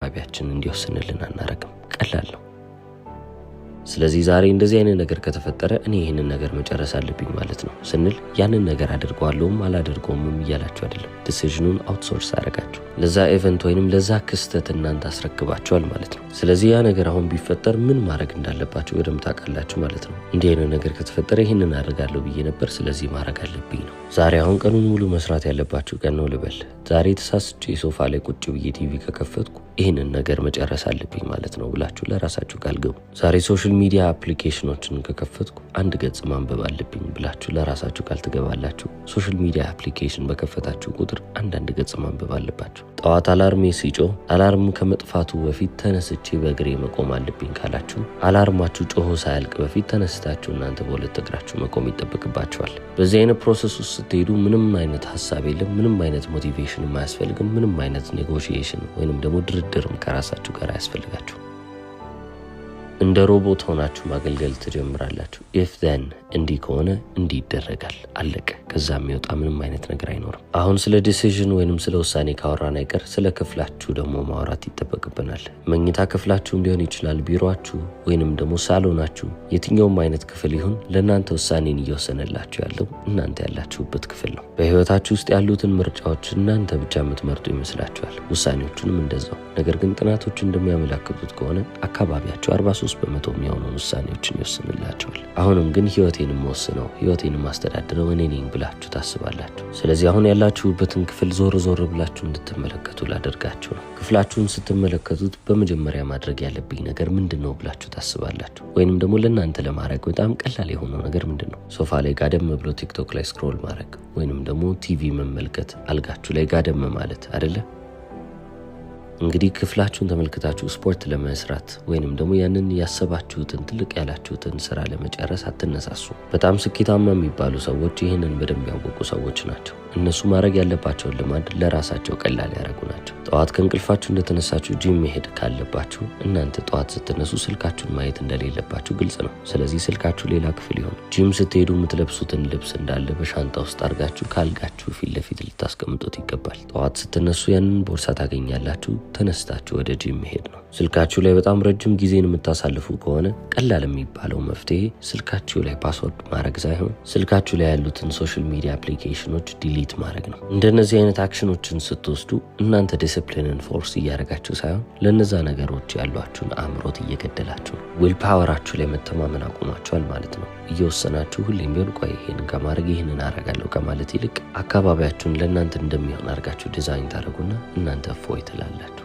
አካባቢያችን እንዲወስንልን አናረግም። ቀላል ነው። ስለዚህ ዛሬ እንደዚህ አይነት ነገር ከተፈጠረ እኔ ይሄንን ነገር መጨረስ አለብኝ ማለት ነው ስንል ያንን ነገር አድርጓለውም አላደርገውም እያላችሁ አይደለም። ዲሲዥኑን አውትሶርስ አደረጋችሁ ለዛ ኢቨንት ወይንም ለዛ ክስተት እናንተ አስረክባችኋል ማለት ነው። ስለዚህ ያ ነገር አሁን ቢፈጠር ምን ማድረግ እንዳለባችሁ በደንብ ታውቃላችሁ ማለት ነው። እንዲህ አይነት ነገር ከተፈጠረ ይሄንን አደርጋለሁ ብዬ ነበር፣ ስለዚህ ማድረግ አለብኝ ነው። ዛሬ አሁን ቀኑን ሙሉ መስራት ያለባችሁ ቀን ነው ልበል። ዛሬ ተሳስቼ ሶፋ ላይ ቁጭ ብዬ ቲቪ ከከፈትኩ ይሄንን ነገር መጨረስ አለብኝ ማለት ነው ብላችሁ ለራሳችሁ ቃል ግቡ። ዛሬ ሶሻል ሚዲያ አፕሊኬሽኖችን ከከፈትኩ አንድ ገጽ ማንበብ አለብኝ ብላችሁ ለራሳችሁ ቃል ትገባላችሁ። ሶሻል ሚዲያ አፕሊኬሽን በከፈታችሁ ቁጥር አንዳንድ ገጽ ማንበብ አለባችሁ። ጠዋት አላርሜ ሲጮህ አላርም ከመጥፋቱ በፊት ተነስቼ በእግሬ መቆም አለብኝ ካላችሁ አላርማችሁ ጮሆ ሳያልቅ በፊት ተነስታችሁ እናንተ በሁለት እግራችሁ መቆም ይጠበቅባችኋል። በዚህ አይነት ፕሮሰስ ውስጥ ስትሄዱ ምንም አይነት ሀሳብ የለም፣ ምንም አይነት ሞቲቬሽን አያስፈልግም፣ ምንም አይነት ኔጎሺዬሽን ወይንም ደግሞ ድርድርም ከራሳችሁ ጋር አያስፈልጋችሁ። እንደ ሮቦት ሆናችሁ ማገልገል ትጀምራላችሁ። ኢፍ ዘን እንዲህ ከሆነ እንዲህ ይደረጋል፣ አለቀ። ከዛ የሚወጣ ምንም አይነት ነገር አይኖርም። አሁን ስለ ዲሲዥን ወይንም ስለ ውሳኔ ካወራን አይቀር ስለ ክፍላችሁ ደግሞ ማውራት ይጠበቅብናል። መኝታ ክፍላችሁም ሊሆን ይችላል፣ ቢሮአችሁ ወይንም ደግሞ ሳሎናችሁ፣ የትኛውም አይነት ክፍል ይሁን ለእናንተ ውሳኔን እየወሰነላችሁ ያለው እናንተ ያላችሁበት ክፍል ነው። በህይወታችሁ ውስጥ ያሉትን ምርጫዎች እናንተ ብቻ የምትመርጡ ይመስላችኋል፣ ውሳኔዎቹንም እንደዛው። ነገር ግን ጥናቶች እንደሚያመለክቱት ከሆነ አካባቢያችሁ 43% የሚሆኑ ውሳኔዎችን ይወስንላችኋል። አሁንም ግን ህይወቴን ወስነው ህይወቴን ማስተዳድረው እኔ ነኝ ብላችሁ ታስባላችሁ። ስለዚህ አሁን ያላችሁበትን ክፍል ዞር ዞር ብላችሁ እንድትመለከቱ ላደርጋችሁ ነው። ክፍላችሁን ስትመለከቱት በመጀመሪያ ማድረግ ያለብኝ ነገር ምንድነው ብላችሁ ታስባላችሁ? ወይንም ደግሞ ለእናንተ ለማድረግ በጣም ቀላል የሆነው ነገር ምንድነው? ሶፋ ላይ ጋደም ብሎ ቲክቶክ ላይ ስክሮል ማድረግ ወይንም ደግሞ ቲቪ መመልከት፣ አልጋችሁ ላይ ጋደም ማለት አይደለ? እንግዲህ ክፍላችሁን ተመልክታችሁ ስፖርት ለመስራት ወይንም ደግሞ ያንን ያሰባችሁትን ትልቅ ያላችሁትን ስራ ለመጨረስ አትነሳሱ። በጣም ስኬታማ የሚባሉ ሰዎች ይህንን በደንብ ያወቁ ሰዎች ናቸው። እነሱ ማድረግ ያለባቸውን ልማድ ለራሳቸው ቀላል ያደረጉ ናቸው። ጠዋት ከእንቅልፋችሁ እንደተነሳችሁ ጂም መሄድ ካለባችሁ እናንተ ጠዋት ስትነሱ ስልካችሁን ማየት እንደሌለባችሁ ግልጽ ነው። ስለዚህ ስልካችሁ ሌላ ክፍል ይሆን። ጂም ስትሄዱ የምትለብሱትን ልብስ እንዳለ በሻንጣ ውስጥ አድርጋችሁ ካልጋችሁ ፊት ለፊት ልታስቀምጡት ይገባል። ጠዋት ስትነሱ ያንን ቦርሳ ታገኛላችሁ። ተነስታችሁ ወደ ጂም መሄድ ነው። ስልካችሁ ላይ በጣም ረጅም ጊዜን የምታሳልፉ ከሆነ ቀላል የሚባለው መፍትሄ ስልካችሁ ላይ ፓስወርድ ማድረግ ሳይሆን ስልካችሁ ላይ ያሉትን ሶሻል ሚዲያ አፕሊኬሽኖች ዲሊት ማድረግ ነው። እንደነዚህ አይነት አክሽኖችን ስትወስዱ እናንተ ዲሲፕሊንን ፎርስ እያደረጋችሁ ሳይሆን ለነዛ ነገሮች ያሏችሁን አእምሮት እየገደላችሁ ነው። ዊል ፓወራችሁ ላይ መተማመን አቁማችኋል ማለት ነው። እየወሰናችሁ ሁሌም ቢሆን ቆይ ይሄንን ከማድረግ ይሄንን አደርጋለሁ ከማለት ይልቅ አካባቢያችሁን ለእናንተ እንደሚሆን አድርጋችሁ ዲዛይን ታደርጉና እናንተ ፎይ ትላላችሁ።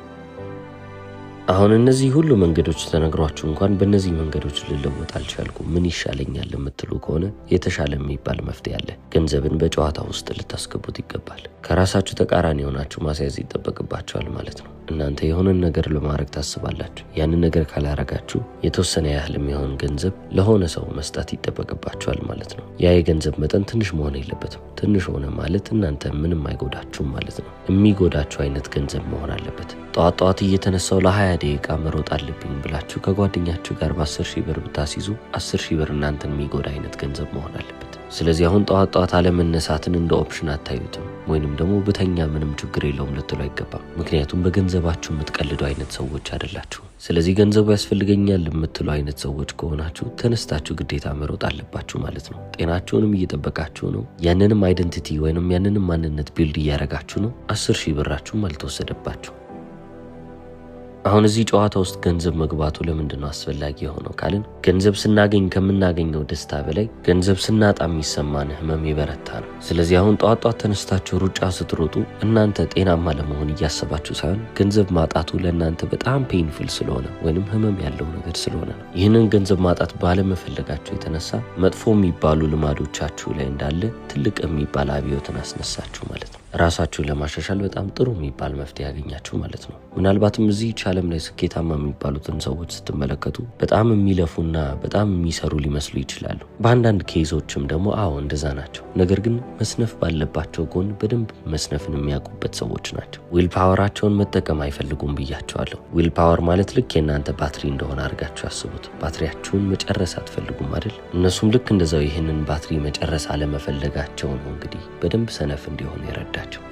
አሁን እነዚህ ሁሉ መንገዶች ተነግሯችሁ እንኳን በእነዚህ መንገዶች ልለወጥ አልቻልኩም ምን ይሻለኛል የምትሉ ከሆነ የተሻለ የሚባል መፍትሄ አለ። ገንዘብን በጨዋታ ውስጥ ልታስገቡት ይገባል። ከራሳችሁ ተቃራኒ ሆናችሁ ማስያዝ ይጠበቅባችኋል ማለት ነው። እናንተ የሆነን ነገር ለማድረግ ታስባላችሁ። ያንን ነገር ካላረጋችሁ የተወሰነ ያህል የሚሆን ገንዘብ ለሆነ ሰው መስጠት ይጠበቅባችኋል ማለት ነው። ያ የገንዘብ መጠን ትንሽ መሆን የለበትም። ትንሽ ሆነ ማለት እናንተ ምንም አይጎዳችሁም ማለት ነው። የሚጎዳችሁ አይነት ገንዘብ መሆን አለበት። ጠዋት እየተነሳው ለ20 ደቂቃ መሮጥ አለብኝ ብላችሁ ከጓደኛችሁ ጋር በ10,000 ብር ብታስይዙ 10,000 ብር እናንተን የሚጎዳ አይነት ገንዘብ መሆን አለበት። ስለዚህ አሁን ጠዋት አለመነሳትን እንደ ኦፕሽን አታዩትም፣ ወይንም ደግሞ ብተኛ ምንም ችግር የለውም ልትሉ አይገባም። ምክንያቱም በገንዘባችሁ የምትቀልዱ አይነት ሰዎች አይደላችሁ። ስለዚህ ገንዘቡ ያስፈልገኛል የምትሉ አይነት ሰዎች ከሆናችሁ ተነስታችሁ ግዴታ መሮጥ አለባችሁ ማለት ነው። ጤናችሁንም እየጠበቃችሁ ነው። ያንንም አይደንቲቲ ወይንም ያንንም ማንነት ቢልድ እያረጋችሁ ነው። 10,000 ብራችሁም አልተወሰደባችሁ። አሁን እዚህ ጨዋታ ውስጥ ገንዘብ መግባቱ ለምንድን ነው አስፈላጊ የሆነው ካልን ገንዘብ ስናገኝ ከምናገኘው ደስታ በላይ ገንዘብ ስናጣ የሚሰማን ህመም ይበረታ ነው። ስለዚህ አሁን ጠዋት ተነስታችሁ ሩጫ ስትሮጡ እናንተ ጤናማ ለመሆን እያሰባችሁ ሳይሆን ገንዘብ ማጣቱ ለእናንተ በጣም ፔንፉል ስለሆነ ወይንም ህመም ያለው ነገር ስለሆነ ነው። ይህንን ገንዘብ ማጣት ባለመፈለጋችሁ የተነሳ መጥፎ የሚባሉ ልማዶቻችሁ ላይ እንዳለ ትልቅ የሚባል አብዮትን አስነሳችሁ ማለት ነው። ራሳችሁን ለማሻሻል በጣም ጥሩ የሚባል መፍትሄ ያገኛችሁ ማለት ነው። ምናልባትም እዚህ ዓለም ላይ ስኬታማ የሚባሉትን ሰዎች ስትመለከቱ በጣም የሚለፉና በጣም የሚሰሩ ሊመስሉ ይችላሉ። በአንዳንድ ኬዞችም ደግሞ አዎ እንደዛ ናቸው። ነገር ግን መስነፍ ባለባቸው ጎን በደንብ መስነፍን የሚያውቁበት ሰዎች ናቸው። ዊል ፓወራቸውን መጠቀም አይፈልጉም ብያቸዋለሁ። ዊል ፓወር ማለት ልክ የእናንተ ባትሪ እንደሆነ አድርጋችሁ ያስቡት። ባትሪያችሁን መጨረስ አትፈልጉም አይደል? እነሱም ልክ እንደዛው ይህንን ባትሪ መጨረስ አለመፈለጋቸው ነው እንግዲህ በደንብ ሰነፍ እንዲሆኑ ይረዳቸው።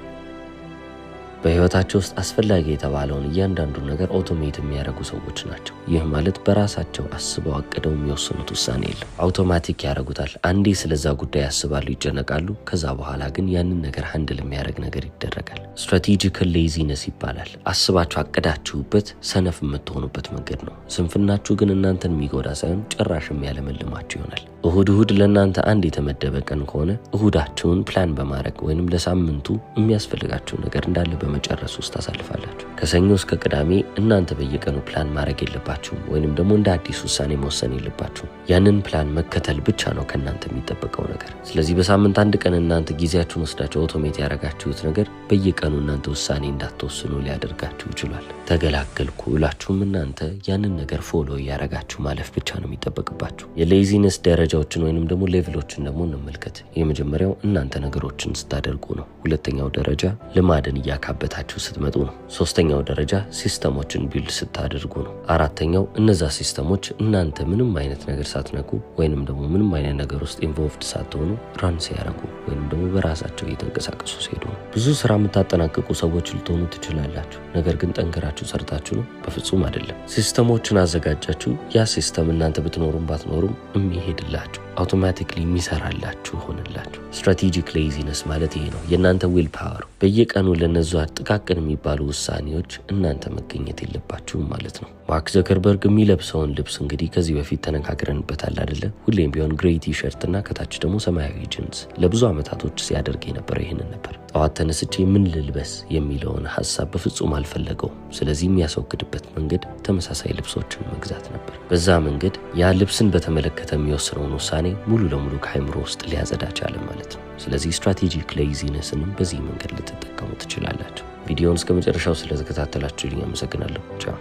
በህይወታቸው ውስጥ አስፈላጊ የተባለውን እያንዳንዱን ነገር ኦቶሜት የሚያደርጉ ሰዎች ናቸው። ይህ ማለት በራሳቸው አስበው አቅደው የሚወስኑት ውሳኔ የለም፣ አውቶማቲክ ያደርጉታል። አንዴ ስለዛ ጉዳይ ያስባሉ፣ ይጨነቃሉ። ከዛ በኋላ ግን ያንን ነገር ሃንድል የሚያደርግ ነገር ይደረጋል። ስትራቴጂካል ሌዚነስ ይባላል። አስባችሁ አቅዳችሁበት ሰነፍ የምትሆኑበት መንገድ ነው። ስንፍናችሁ ግን እናንተን የሚጎዳ ሳይሆን ጭራሽ የሚያለመልማችሁ ይሆናል። እሁድ ለእናንተ አንድ የተመደበ ቀን ከሆነ እሁዳችሁን ፕላን በማድረግ ወይንም ለሳምንቱ የሚያስፈልጋችሁ ነገር እንዳለ በመጨረስ ውስጥ ታሳልፋላችሁ። ከሰኞ እስከ ቅዳሜ እናንተ በየቀኑ ፕላን ማድረግ የለባችሁም፣ ወይንም ደግሞ እንደ አዲስ ውሳኔ መወሰን የለባችሁም። ያንን ፕላን መከተል ብቻ ነው ከእናንተ የሚጠበቀው ነገር። ስለዚህ በሳምንት አንድ ቀን እናንተ ጊዜያችሁን ወስዳችሁ ኦቶሜት ያደረጋችሁት ነገር በየቀኑ እናንተ ውሳኔ እንዳትወስኑ ሊያደርጋችሁ ይችላል። ተገላገልኩ እላችሁም እናንተ ያንን ነገር ፎሎ እያደረጋችሁ ማለፍ ብቻ ነው የሚጠበቅባችሁ። የሌዚነስ ደረጃዎችን ወይንም ደግሞ ሌቭሎችን ደግሞ እንመልከት። የመጀመሪያው እናንተ ነገሮችን ስታደርጉ ነው። ሁለተኛው ደረጃ ልማድን እያካበታችሁ ስትመጡ ነው። ሶስተኛው ደረጃ ሲስተሞችን ቢልድ ስታደርጉ ነው። አራተኛው እነዛ ሲስተሞች እናንተ ምንም አይነት ነገር ሳትነኩ ወይንም ደግሞ ምንም አይነት ነገር ውስጥ ኢንቮልቭድ ሳትሆኑ ራን ሲያደርጉ ወይንም ደግሞ በራሳቸው እየተንቀሳቀሱ ሲሄዱ ነው። ብዙ ስራ የምታጠናቅቁ ሰዎች ልትሆኑ ትችላላችሁ። ነገር ግን ጠንክራችሁ ሰርታችሁ ነው? በፍጹም አይደለም። ሲስተሞችን አዘጋጃችሁ። ያ ሲስተም እናንተ ብትኖሩም ባትኖሩም የሚሄድላችሁ አውቶማቲክሊ የሚሰራላችሁ ሆነላችሁ። ስትራቴጂክ ሌዚነስ ማለት ይሄ ነው። የእናንተ ዊል ፓወር በየቀኑ ለነዛ ጥቃቅን የሚባሉ ውሳኔዎች እናንተ መገኘት የለባችሁም ማለት ነው። ማርክ ዘከርበርግ የሚለብሰውን ልብስ እንግዲህ ከዚህ በፊት ተነጋግረንበታል አይደለ? ሁሌም ቢሆን ግሬ ቲሸርት እና ከታች ደግሞ ሰማያዊ ጂንስ ለብዙ ዓመታቶች ሲያደርግ የነበረው ይሄንን ነበር። ጠዋት ተነስቼ ምን ልልበስ የሚለውን ሀሳብ በፍጹም አልፈለገውም። ስለዚህ የሚያስወግድበት መንገድ ተመሳሳይ ልብሶችን መግዛት ነበር። በዛ መንገድ ያ ልብስን በተመለከተ የሚወስነውን ውሳኔ ሙሉ ለሙሉ ከአይምሮ ውስጥ ሊያጸዳ ቻለ ማለት ነው። ስለዚህ ስትራቴጂክ ሌዚነስንም በዚህ መንገድ ልትጠቀሙ ትችላላችሁ። ቪዲዮውን እስከ መጨረሻው ስለተከታተላችሁልኝ አመሰግናለሁ። ቻው።